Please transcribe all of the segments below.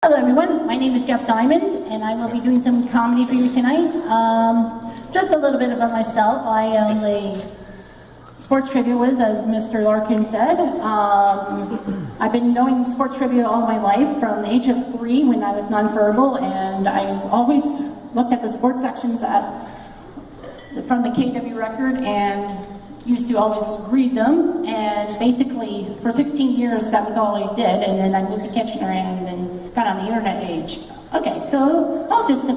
Hello everyone, my name is Jeff Diamond and I will be doing some comedy for you tonight. Just a little bit about myself. I am a sports trivia whiz, as Mr. Larkin said. I've been knowing sports trivia all my life from the age of 3 when I was nonverbal, and I always looked at the sports sections from the KW record and used to always read them, and basically for 16 years that was all I did, and then I moved to Kitchener and then got on the internet age. Okay, so I'll just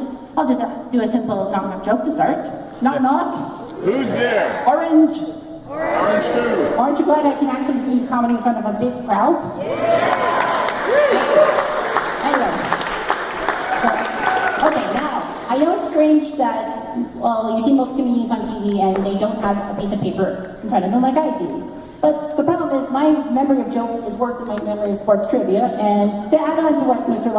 do a simple knock-knock joke to start. Knock knock. Who's there? Orange. Orange who? Aren't you glad I can actually do comedy in front of a big crowd? Anyway, so, okay, now I know it's strange that, well, you see most comedians on TV and they don't have a piece of paper in front of them like I do. But the problem is my memory of jokes is worse than my memory of sports trivia. And to add on to what Mr.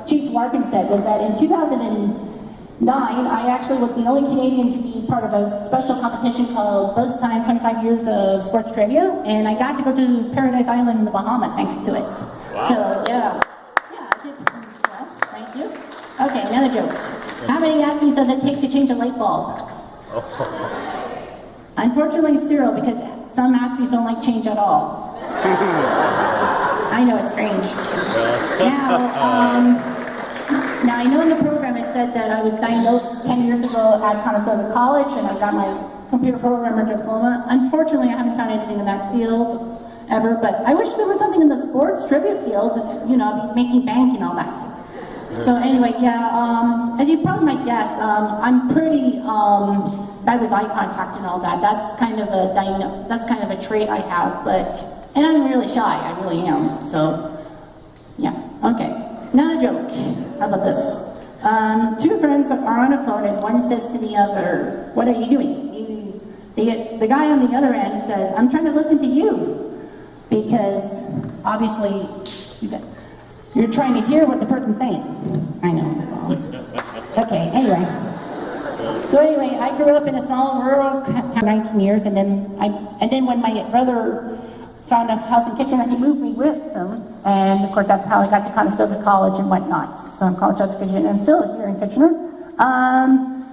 Chief Larkin said was that in 2009, I actually was the only Canadian to be part of a special competition called Buzz Time 25 Years of Sports Trivia, and I got to go to Paradise Island in the Bahamas thanks to it. Wow. So yeah, I did well, thank you. Okay, another joke. How many Aspies does it take to change a light bulb? Unfortunately, 0, because some Aspies don't like change at all. I know it's strange. Now I know in the program it said that I was diagnosed 10 years ago at Conestoga College and I got my computer programmer diploma. Unfortunately, I haven't found anything in that field ever, but I wish there was something in the sports trivia field, you know, making bank and all that. So anyway, yeah, as you probably might guess, I'm pretty bad with eye contact and all that. That's kind of a trait I have, and I'm really shy, I really am, so, yeah, okay. Another joke, how about this? 2 friends are on a phone and one says to the other, what are you doing? The guy on the other end says, I'm trying to listen to you, because obviously you're trying to hear what the person's saying. I know. Okay, anyway. So anyway, I grew up in a small rural town for 19 years, and then when my brother found a house in Kitchener, he moved me with him, and of course that's how I got to Conestoga College and whatnot. So I'm college education, and I'm still here in Kitchener.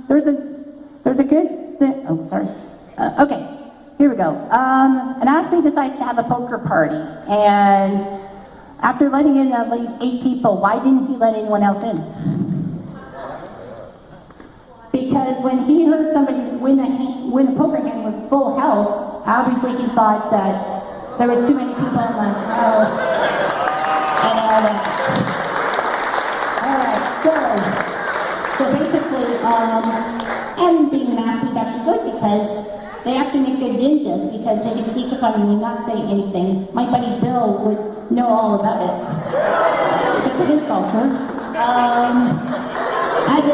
There's a good thing. Oh, sorry. Okay, here we go. An Aspie decides to have a poker party, and after letting in at least 8 people, why didn't he let anyone else in? Because when he heard somebody win a poker game with full house, obviously he thought that there was too many people in the house and all that. Alright, so basically, and being an Aspie is actually good because they actually make good ninjas because they can sneak up on you and not say anything. My buddy Bill would know all about it because of his culture. As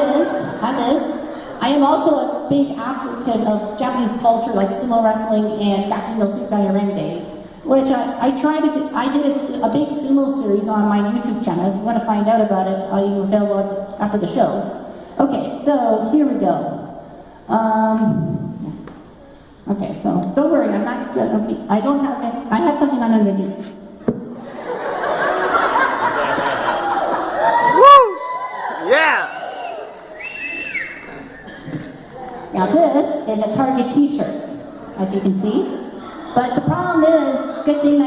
is, I am also a big advocate of Japanese culture like sumo wrestling and Gaki no Tsukai ring days, which I did a big sumo series on my YouTube channel. If you want to find out about it, I'll available after the show. Okay, so here we go. Okay, so don't worry, I'm not gonna be, I have something on underneath. Woo! Yeah! Now this is a Target t-shirt, as you can see. But the problem is, good thing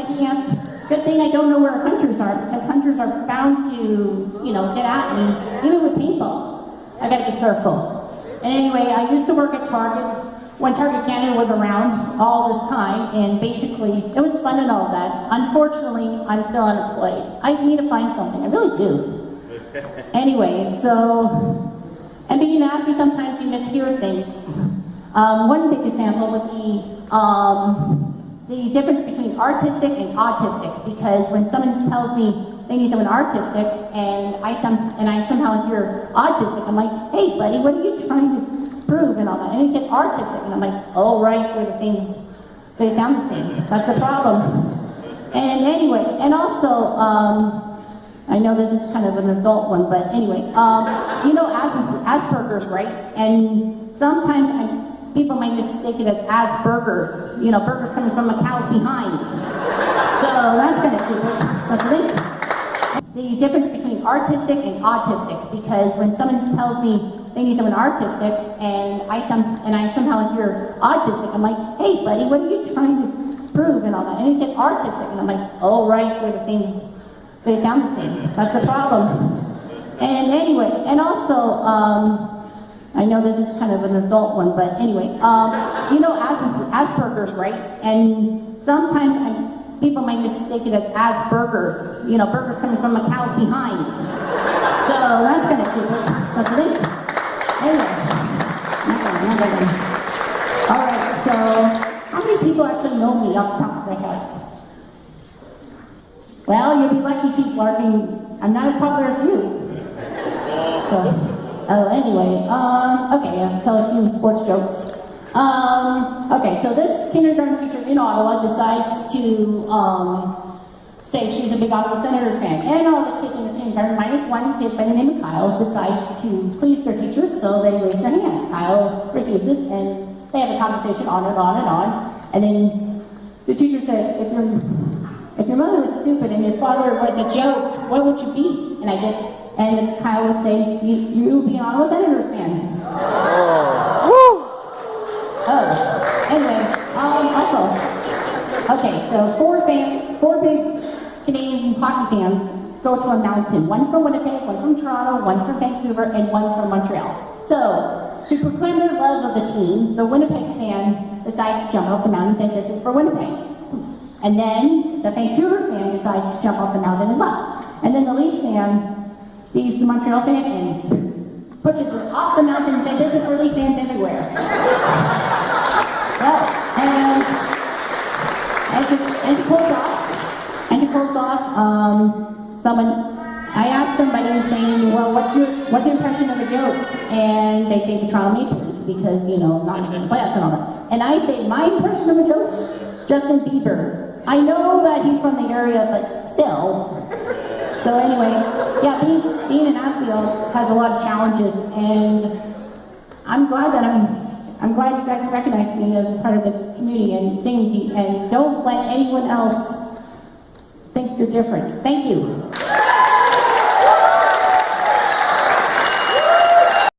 I don't know where hunters are, because hunters are bound to, get at me, even with paintballs. I gotta be careful. And anyway, I used to work at Target when Target Canada was around all this time, and basically, it was fun and all that. Unfortunately, I'm still unemployed. I need to find something, I really do. Anyway, so, and being asked me sometimes you mishear things. One big example would be the difference between artistic and autistic, because when someone tells me they need someone artistic and I somehow hear autistic, I'm like, hey buddy, what are you trying to prove and all that? And he said artistic, and I'm like, oh right, we're the same, they sound the same, that's the problem. And anyway, and also, I know this is kind of an adult one, but anyway, Asperger's, right? And sometimes people might mistake it as Asperger's, burgers coming from a cow's behind. So that's kind of stupid, don't you think? the difference between artistic and autistic, because when someone tells me they need someone artistic, and I somehow hear autistic, I'm like, hey buddy, what are you trying to prove and all that? And he said artistic, and I'm like, oh right, we're the same, they sound the same. That's the problem. And anyway, and also, I know this is kind of an adult one, but anyway, you know Asperger's, right? And sometimes people might mistake it as Asperger's. You know, burgers coming from a cow's behind. So that's kind of stupid, don't you think? Anyway, all right, so how many people actually know me off the top of their heads? Well, you'll be lucky, Chief Larkin. I'm not as popular as you. So, anyway, okay, I'll tell a few sports jokes. Okay, so this kindergarten teacher in Ottawa decides to say she's a big Ottawa Senators fan, and all the kids in the kindergarten, minus one kid by the name of Kyle, decides to please their teacher, so they raise their hands. Kyle refuses, and they have a conversation on and on and on, and then the teacher said, if your mother was stupid and your father was a joke, what would you be? And I said, and then Kyle would say, you would be an Ottawa Senators fan. Oh, anyway, also, okay, so four big Canadian hockey fans go to a mountain. One from Winnipeg, one from Toronto, one from Vancouver, and one from Montreal. So, to proclaim their love of the team, the Winnipeg fan decides to jump off the mountain and say, this is for Winnipeg. And then the Vancouver fan decides to jump off the mountain as well. And then the Leaf fan sees the Montreal fan and pushes it off the mountain and says, this is for Leaf fans everywhere. Well, and to close off, I asked somebody saying, well, what's your impression of a joke? And they say the Toronto Maple Leafs because, you know, not even in the playoffs and all that. And I say, my impression of a joke? Justin Bieber. I know that he's from the area, but still. So anyway, yeah, being in Asfield has a lot of challenges, and I'm glad you guys recognize me as part of the community and don't let anyone else think you're different. Thank you.